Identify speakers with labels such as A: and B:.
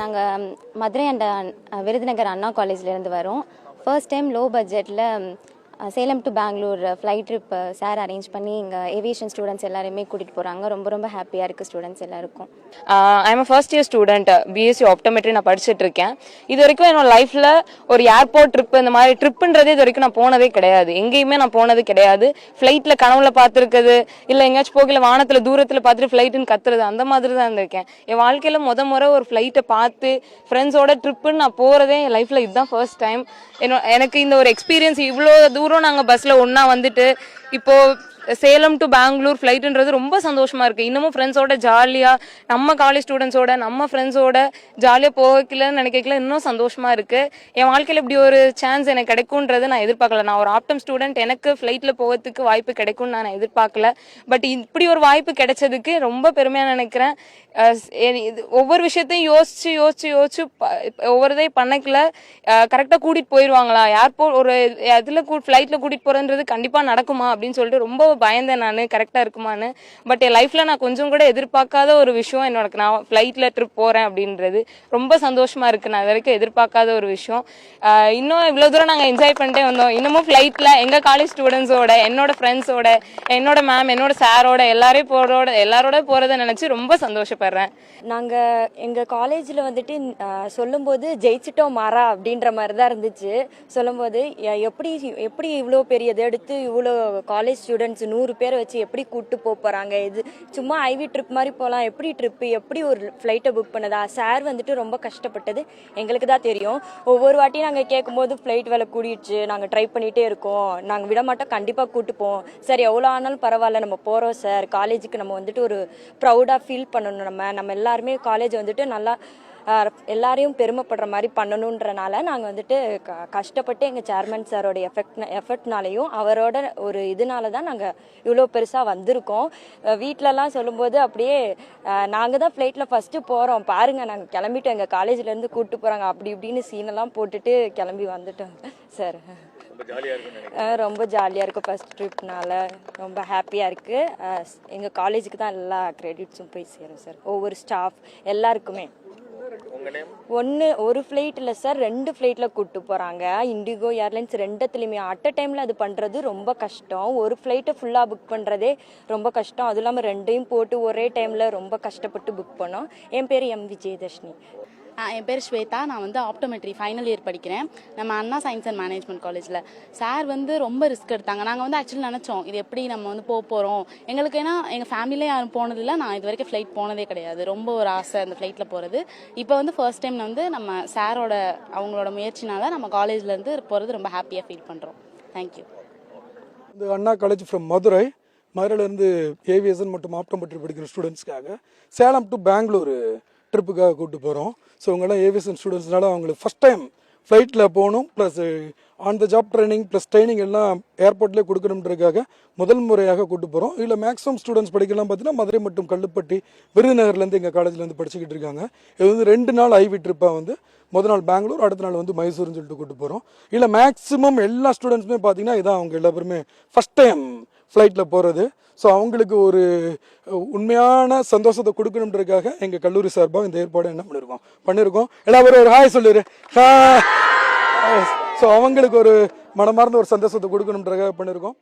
A: நாங்கள் மதுரை அண்ட் விருதுநகர் அண்ணா காலேஜ்லேருந்து வரோம். ஃபர்ஸ்ட் டைம் லோ பட்ஜெட்டில் Salem to Bangalore flight trip sir arrange பண்ணி இங்கே ஏவியேஷன் ஸ்டூடெண்ட்ஸ் எல்லாருமே கூட்டிகிட்டு போகிறாங்க. ரொம்ப ரொம்ப ஹாப்பியாக இருக்குது ஸ்டூடெண்ட்ஸ் எல்லாருக்கும்.
B: I'm first year student, BSc optometry நான் படிச்சுட்டு இருக்கேன். இது வரைக்கும் என்னோட லைஃப்பில் ஒரு ஏர்போர்ட் ட்ரிப் இந்த மாதிரி ட்ரிப்புன்றதே இது வரைக்கும் நான் போனதே கிடையாது. எங்கேயுமே நான் போனது கிடையாது. ஃப்ளைட்டில் கனவுல பார்த்துருக்குது, இல்லை எங்கேயாச்சும் போகல வானத்தில் தூரத்தில் பார்த்துட்டு ஃப்ளைட்டுன்னு கத்துறது, அந்த மாதிரி தான் இருந்திருக்கேன். என் வாழ்க்கையில் முறை ஒரு ஃப்ளைட்டை பார்த்து ஃப்ரெண்ட்ஸோட ட்ரிப்புன்னு நான் போகிறதே என் லைஃப்பில் இதுதான் ஃபர்ஸ்ட் டைம். எனக்கு இந்த ஒரு எக்ஸ்பீரியன்ஸ், இவ்வளோ தூரம் நாங்கள் பஸ்ஸில் ஒன்றா வந்துட்டு இப்போது சேலம் டு பெங்களூர் ஃப்ளைட்டுன்றது ரொம்ப சந்தோஷமாக இருக்குது. இன்னமும் ஃப்ரெண்ட்ஸோட ஜாலியாக நம்ம காலேஜ் ஸ்டூடெண்ட்ஸோட நம்ம ஃப்ரெண்ட்ஸோட ஜாலியாக போகலன்னு நினைக்கல, இன்னும் சந்தோஷமாக இருக்குது. என் வாழ்க்கையில் இப்படி ஒரு சான்ஸ் எனக்கு கிடைக்கும்ன்றது நான் எதிர்பார்க்கல. நான் ஒரு ஆப்டம் ஸ்டூடெண்ட், எனக்கு ஃப்ளைட்டில் போகிறதுக்கு வாய்ப்பு கிடைக்கும்னு நான் எதிர்பார்க்கல. பட் இப்படி ஒரு வாய்ப்பு கிடைச்சதுக்கு ரொம்ப பெருமையாக நினைக்கிறேன். ஒவ்வொரு விஷயத்தையும் யோசிச்சு ஒவ்வொருதையும் பண்ணக்கல கரெக்டாக கூட்டிகிட்டு போயிடுவாங்களா, ஏர்போர்ட் ஒரு இதில் ஃப்ளைட்டில் கூட்டிகிட்டு போகிறன்றது கண்டிப்பாக நடக்குமா அப்படின்னு சொல்லிட்டு ரொம்ப பயந்தேன் நான், கரெக்டாக இருக்குமான்னு. பட் என் லைஃப்பில் நான் கொஞ்சம் கூட எதிர்பார்க்காத ஒரு விஷயம் நான் ஃப்ளைட்டில் ட்ரிப் போகிறேன் அப்படின்றது ரொம்ப சந்தோஷமாக இருக்குது. நான் இது வரைக்கும் எதிர்பார்க்காத ஒரு விஷயம். இன்னும் இவ்வளோ தூரம் நாங்கள் என்ஜாய் பண்ணிட்டே வந்தோம். இன்னமும் ஃப்ளைட்டில் எங்கள் காலேஜ் ஸ்டூடெண்ட்ஸோட, என்னோட ஃப்ரெண்ட்ஸோட, என்னோட மேம், என்னோட சாரோட எல்லாரோட போகிறத நினச்சி ரொம்ப சந்தோஷப்படுறேன்.
C: நாங்கள் எங்கள் காலேஜில் வந்துட்டு சொல்லும்போது ஜெயிச்சிட்டோம் மாறா அப்படின்ற மாதிரி தான் இருந்துச்சு. சொல்லும்போது எப்படி இவ்வளோ பெரிய இதை எடுத்து இவ்வளோ காலேஜ் ஸ்டூடெண்ட்ஸ் 100 பேரை வச்சு எப்படி கூப்பிட்டு போகிறாங்க, இது சும்மா ஐவி ட்ரிப் மாதிரி போகலாம், எப்படி ட்ரிப்பு, எப்படி ஒரு ஃப்ளைட்டை புக் பண்ணதா. சார் வந்துட்டு ரொம்ப கஷ்டப்பட்டது எங்களுக்கு தான் தெரியும். ஒவ்வொரு வாட்டியும் நாங்கள் கேட்கும்போது ஃப்ளைட் வேலை கூடிடுச்சு, நாங்கள் ட்ரை பண்ணிகிட்டே இருக்கோம், நாங்கள் விட மாட்டோம், கண்டிப்பாக கூப்பிட்டுப்போம் சார், எவ்வளோ ஆனாலும் பரவாயில்ல, நம்ம போகிறோம் சார், காலேஜுக்கு நம்ம வந்துட்டு ஒரு ப்ரௌடாக ஃபீல் பண்ணணும், நம்ம எல்லாருமே காலேஜ் வந்துட்டு நல்லா எல்லாரையும் பெருமைப்படுற மாதிரி பண்ணணுன்றனால நாங்கள் வந்துட்டு கஷ்டப்பட்டு எங்கள் சேர்மன் சாரோட எஃபர்ட்னாலையும் அவரோட ஒரு இதனால தான் நாங்கள் இவ்வளோ பெருசாக வந்திருக்கோம். வீட்டிலலாம் சொல்லும்போது அப்படியே நாங்கள் தான் ஃப்ளைட்டில் ஃபஸ்ட்டு போகிறோம் பாருங்கள், நாங்கள் கிளம்பிட்டோம், எங்கள் காலேஜ்லேருந்து கூப்பிட்டு போகிறாங்க அப்படி இப்படின்னு சீனெல்லாம் போட்டுட்டு கிளம்பி வந்துட்டோம் சார். ரொம்ப ஜாலியாக இருக்குது. ஃபர்ஸ்ட் ட்ரிப்னால ரொம்ப ஹாப்பியாக இருக்குது. எங்கள் காலேஜுக்கு தான் எல்லா கிரெடிட்ஸும் போய் சேரும் சார், ஒவ்வொரு ஸ்டாஃப் எல்லாருக்குமே. ஒரு ஃப்ளைட் இல்லை சார், 2 ஃப்ளைட்டில் கூப்பிட்டு போகிறாங்க. இண்டிகோ ஏர்லைன்ஸ் 2த்துலையுமே அட் அ டைமில் அது பண்ணுறது ரொம்ப கஷ்டம். ஒரு ஃப்ளைட்டை ஃபுல்லாக புக் பண்ணுறதே ரொம்ப கஷ்டம். அதுவும் இல்லாமல் 2ஐயும் போட்டு ஒரே டைமில் ரொம்ப கஷ்டப்பட்டு புக் பண்ணோம். என் பேர் எம் விஜயதர்ஷினி.
D: என் பேர் ஸ்வேதா. நான் வந்து ஆப்டோமெட்ரி ஃபைனல் இயர் படிக்கிறேன் நம்ம அண்ணா சயின்ஸ் அண்ட் மேனேஜ்மெண்ட் காலேஜில். சார் வந்து ரொம்ப ரிஸ்க் எடுத்தாங்க. நாங்கள் வந்து ஆக்சுவலி நினச்சோம் இது எப்படி நம்ம வந்து போகிறோம் எங்களுக்கு, ஏன்னா எங்கள் ஃபேமிலியில் யாரும் போனதில்லை, நான் இது வரைக்கும் ஃப்ளைட் போனதே கிடையாது. ரொம்ப ஒரு ஆசை அந்த ஃப்ளைட்டில் போகிறது. இப்போ வந்து ஃபர்ஸ்ட் டைம் வந்து நம்ம சாரோட அவங்களோட முயற்சினால நம்ம காலேஜ்லேருந்து போகிறது ரொம்ப ஹாப்பியாக ஃபீல் பண்ணுறோம். தேங்க்யூ.
E: இந்த அண்ணா காலேஜ் ஃப்ரம் மதுரையிலேருந்து ஏவியேஷன் மற்றும் ஆப்டோமெட்ரி படிக்கிற ஸ்டூடெண்ட்ஸ்க்காக சேலம் டு பெங்களூர் ட்ரிப்புக்காக கூப்பிட்டு போகிறோம். ஸோ இவங்கெல்லாம் ஏவியேஷன் ஸ்டூடெண்ட்ஸ்னால அவங்களுக்கு ஃபஸ்ட் டைம் ஃப்ளைட்டில் போகணும், plus on the job training plus training எல்லாம் ஏர்போர்ட்லேயே கொடுக்கணுன்றதுக்காக முதல் முறையாக கூப்பிட்டு போகிறோம். இதில் மேக்ஸிமம் ஸ்டூடெண்ட்ஸ் படிக்கலாம் பார்த்தீங்கன்னா மதுரை மற்றும் கல்லுப்பட்டி விருதுநகர்லேருந்து எங்கள் காலேஜ்லேருந்து படிச்சுக்கிட்டு இருக்காங்க. இது வந்து 2 நாள் ஐவி ட்ரிப்பாக வந்து முதல் நாள் பெங்களூர், அடுத்த நாள் வந்து மைசூர்னு சொல்லிட்டு கூப்பிட்டு போகிறோம். இல்லை மேக்ஸிமம் எல்லா ஸ்டூடெண்ட்ஸுமே பார்த்தீங்கன்னா இதான் அவங்க எல்லாருமே ஃபஸ்ட் டைம் ஃப்ளைட்டில் போகிறது. ஸோ அவங்களுக்கு ஒரு உண்மையான சந்தோஷத்தை கொடுக்கணுன்றதுக்காக எங்கள் கல்லூரி சார்பாக இந்த ஏற்பாடு என்ன பண்ணியிருக்கோம். எல்லாரும் ஒரு ஹாய் சொல்லிடு. ஸோ அவங்களுக்கு ஒரு மனமார்ந்த ஒரு சந்தோஷத்தை கொடுக்கணுன்றதுக்காக பண்ணியிருக்கோம்.